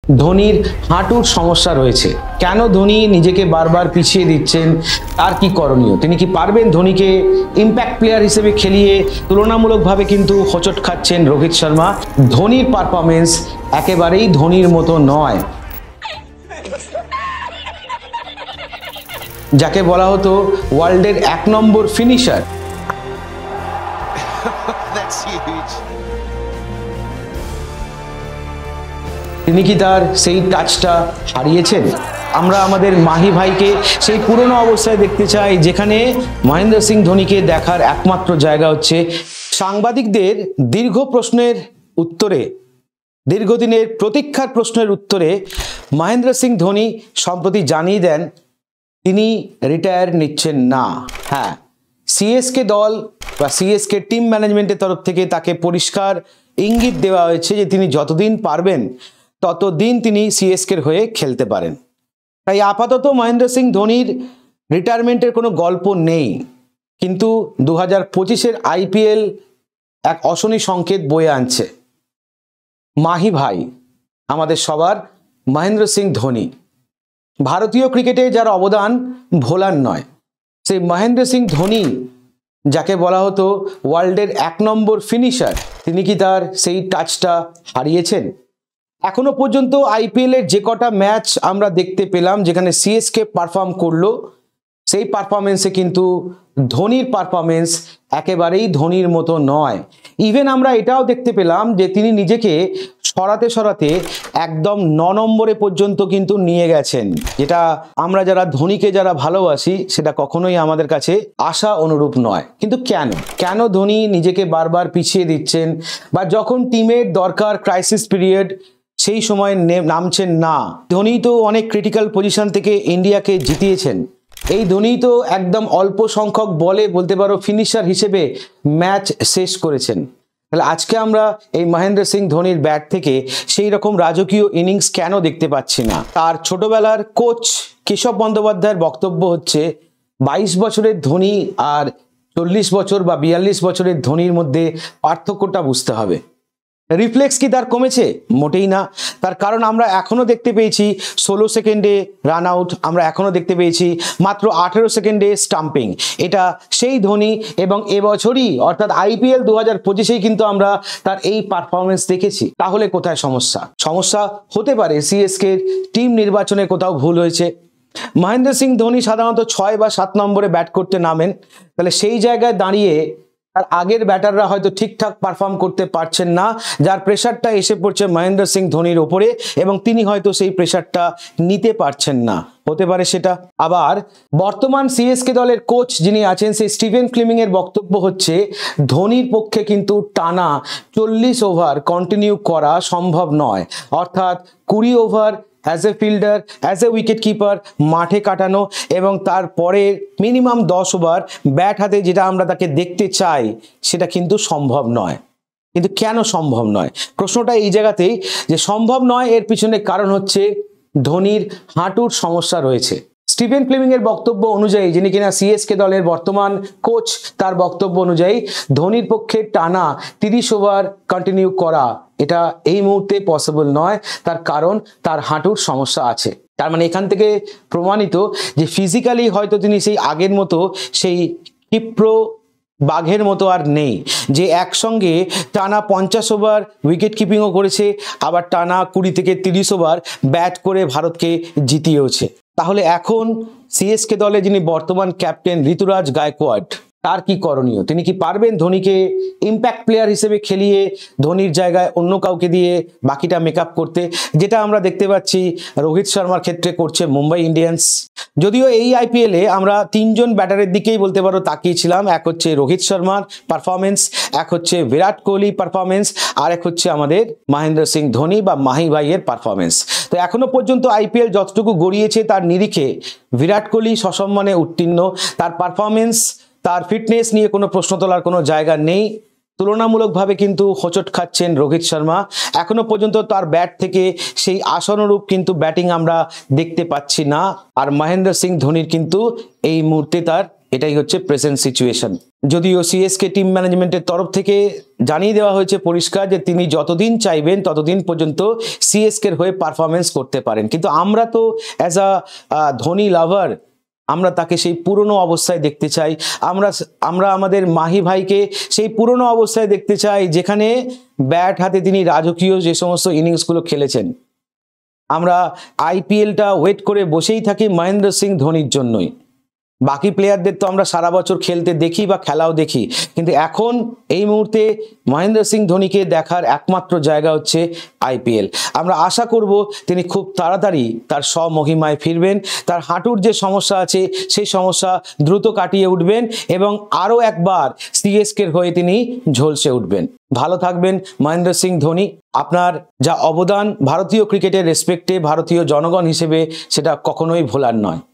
ধোনির হাঁটুর সমস্যা রয়েছে। কেন ধোনি নিজেকে বারবার পিছিয়ে দিচ্ছেন, তার কি করণীয়? তিনি কি পারবেন ধোনিকে ইম্প্যাক্ট প্লেয়ার হিসেবে খেলিয়ে? তুলনামূলকভাবে কিন্তু হোঁচট খাচ্ছেন রোহিত শর্মা। ধোনির পারফরমেন্স একেবারেই ধোনির মতো নয়, যাকে বলা হতো ওয়ার্ল্ডের 1 নম্বর ফিনিশার। তিনি কি তার সেই টাচটা হারিয়েছেন? আমরা আমাদের মাহি ভাইকে সেই পুরনো অবস্থায় দেখতে চাই, যেখানে মহেন্দ্র সিং ধোনিকে দেখার একমাত্র জায়গা হচ্ছে সাংবাদিকদের দীর্ঘ প্রশ্নের উত্তরে, দীর্ঘদিনের প্রতীক্ষার প্রশ্নের উত্তরে মহেন্দ্র সিং ধোনি সম্প্রতি জানিয়ে দেন তিনি রিটায়ার নিচ্ছেন না। হ্যাঁ, সিএসকে দল বা সিএসকে টিম ম্যানেজমেন্টের তরফ থেকে তাকে পরিষ্কার ইঙ্গিত দেওয়া হয়েছে যে তিনি যতদিন পারবেন ততদিন তিনি সিএসকের হয়ে খেলতে পারেন। তাই আপাতত মহেন্দ্র সিং ধোনির রিটায়ারমেন্টের কোনো গল্প নেই, কিন্তু 2025-এর আইপিএল এক অশনি সংকেত বয়ে আনছে। মাহি ভাই, আমাদের সবার মহেন্দ্র সিং ধোনি, ভারতীয় ক্রিকেটে যার অবদান ভোলার নয়, সেই মহেন্দ্র সিং ধোনি যাকে বলা হতো ওয়ার্ল্ডের 1 নম্বর ফিনিশার, তিনি কি তার সেই টাচটা হারিয়েছেন? এখনো পর্যন্ত আইপিএলের যে কটা ম্যাচ আমরা দেখতে পেলাম যেখানে সিএসকে পারফর্ম করলো, সেই পারফরমেন্সে কিন্তু ধোনির পারফরমেন্স একেবারেই ধোনির মতো নয়। ইভেন আমরা এটাও দেখতে পেলাম যে তিনি নিজেকে সরাতে সরাতে একদম 9 নম্বরে পর্যন্ত কিন্তু নিয়ে গেছেন, যেটা আমরা যারা ধোনিকে যারা ভালোবাসি সেটা কখনোই আমাদের কাছে আশা অনুরূপ নয়। কিন্তু কেন ধোনি নিজেকে বারবার পিছিয়ে দিচ্ছেন, বা যখন টিমের দরকার ক্রাইসিস পিরিয়ড সেই সময় নামছেন না? ধোনি তো অনেক ক্রিটিক্যাল পজিশন থেকে ইন্ডিয়াকে জিতিয়েছেন। এই ধোনি তো একদম অল্প সংখ্যক বলে বলতে পারো ফিনিশার হিসেবে ম্যাচ শেষ করেছেন। তাহলে আজকে আমরা এই মহেন্দ্র সিং ধোনির ব্যাট থেকে সেই রকম রাজকীয় ইনিংস কেন দেখতে পাচ্ছি না? তার ছোটবেলার কোচ কেশব বন্দ্যোপাধ্যায়ের বক্তব্য হচ্ছে 22 বছরের ধোনি আর 40 বছর বা 42 বছরের ধোনির মধ্যে পার্থক্যটা বুঝতে হবে। রিফ্লেক্স কি তার কমেছে? মোটেই না। তার কারণ আমরা এখনো দেখতে পেয়েছি 16 সেকেন্ডে রান আউট, আমরা এখনো দেখতে পেয়েছি মাত্র 18 সেকেন্ডে স্টাম্পিং। এটা সেই ধোনি, এবং এবছরই অর্থাৎ আইপিএল 2025-এই কিন্তু আমরা তার এই পারফরমেন্স দেখেছি। তাহলে কোথায় সমস্যা হতে পারে সিএসকে টিম নির্বাচনে কোথাও ভুল হয়েছে। মহেন্দ্র সিং ধোনি সাধারণত 6 বা 7 নম্বরে ব্যাট করতে নামেন, তাহলে সেই জায়গায় দাঁড়িয়ে তার আগের ব্যাটাররা হয়তো ঠিকঠাক পারফর্ম করতে পারছেন না, যার প্রেশারটা এসে পড়ছে মহেন্দ্র সিং ধোনির ওপরে, এবং তিনি হয়তো সেই প্রেশারটা নিতে পারছেন না। হতে পারে সেটা। আবার বর্তমান সিএসকে দলের কোচ যিনি আছেন সেই স্টিভেন ফ্লেমিং এর বক্তব্য হচ্ছে ধোনির পক্ষে কিন্তু টানা 40 ওভার কন্টিনিউ করা সম্ভব নয়, অর্থাৎ 20 over as a fielder, as a wicket keeper মাঠে কাটানো, এবং তারপরে মিনিমাম 10 ওভার ব্যাট হাতে যেটা আমরা তাকে দেখতে চাই সেটা কিন্তু সম্ভব নয়। কিন্তু কেন সম্ভব নয়? প্রশ্নটা এই জায়গাতেই যে সম্ভব নয়, এর পিছনে কারণ হচ্ছে ধোনির হাঁটুর সমস্যা রয়েছে। স্টিভেন ফ্লেমিং এর বক্তব্য অনুযায়ী, যিনি কিনা সিএসকে দলের বর্তমান কোচ, তার বক্তব্য অনুযায়ী ধোনির পক্ষে টানা 30 ওভার কন্টিনিউ করা এটা এই মুহূর্তে পসিবল নয়। তার কারণ তার হাঁটুর সমস্যা আছে। তার মানে এখান থেকে প্রমাণিত যে ফিজিক্যালি হয়তো তিনি সেই আগের মতো সেই ক্ষিপ্র বাঘের মতো আর নেই, যে একসঙ্গে টানা 50 ওভার উইকেট কিপিংও করেছে, আবার টানা 20 থেকে 30 ওভার ব্যাট করে ভারতকে জিতিয়েওছে। তাহলে এখন সিএসকে দলে যিনি বর্তমান ক্যাপ্টেন ঋতুরাজ গায়কোয়াড়, তার কি করণীয়? তিনি কি পারবেন ধোনিকে ইম্প্যাক্ট প্লেয়ার হিসেবে খেলিয়ে ধোনির জায়গায় অন্য কাউকে দিয়ে বাকিটা মেকআপ করতে, যেটা আমরা দেখতে পাচ্ছি রোহিত শর্মার ক্ষেত্রে করছে মুম্বাই ইন্ডিয়ান্স? যদিও এই আইপিএলে আমরা 3 জন ব্যাটারের দিকেই বলতে পারো তাকিয়েছিলাম। এক হচ্ছে রোহিত শর্মার পারফরমেন্স, এক হচ্ছে বিরাট কোহলি পারফরমেন্স, আর এক হচ্ছে আমাদের মহেন্দ্র সিং ধোনি বা মাহি ভাইয়ের পারফরমেন্স। তো এখনো পর্যন্ত আইপিএল যতটুকু গড়িয়েছে তার নিরিখে বিরাট কোহলি সসম্মানে উত্তীর্ণ। তার পারফরমেন্স, তার ফিটনেস নিয়ে কোনো প্রশ্ন তোলার কোনো জায়গা নেই। তুলনামূলকভাবে কিন্তু হোঁচট খাচ্ছেন রোহিত শর্মা। এখনো পর্যন্ত তার ব্যাট থেকে সেই আশানুরূপ কিন্তু ব্যাটিং আমরা দেখতে পাচ্ছি না। আর মহেন্দ্র সিং ধোনির কিন্তু এই মুহূর্তে তার এটাই হচ্ছে প্রেজেন্ট সিচুয়েশন। যদিও সিএসকে টিম ম্যানেজমেন্টের তরফ থেকে জানিয়ে দেওয়া হয়েছে পরিষ্কার যে তিনি যতদিন চাইবেন ততদিন পর্যন্ত সিএসকের হয়ে পারফরমেন্স করতে পারেন, কিন্তু আমরা তো অ্যাজ আ ধোনি লাভার আমরা তাকে সেই পুরনো অবস্থায় দেখতে চাই। আমরা আমাদের মাহি ভাইকে সেই পুরনো অবস্থায় দেখতে চাই যেখানে ব্যাট হাতে তিনি রাজকীয় যে সমস্ত ইনিংসগুলো খেলেছেন। আমরা আইপিএলটা ওয়েট করে বসেই থাকি মহেন্দ্র সিং ধোনির জন্যই। বাকি প্লেয়ারদের তো আমরা সারা বছর খেলতে দেখি বা খেলাও দেখি, কিন্তু এখন এই মুহূর্তে মহেন্দ্র সিং ধোনিকে দেখার একমাত্র জায়গা হচ্ছে আইপিএল। আমরা আশা করব তিনি খুব তাড়াতাড়ি তার স্বমহিমায় ফিরবেন, তার হাঁটুর যে সমস্যা আছে সেই সমস্যা দ্রুত কাটিয়ে উঠবেন এবং আরও একবার সিএসকের হয়ে তিনি ঝলসে উঠবেন। ভালো থাকবেন মহেন্দ্র সিং ধোনি। আপনার যা অবদান ভারতীয় ক্রিকেটের রেসপেক্টে ভারতীয় জনগণ হিসেবে সেটা কখনোই ভোলার নয়।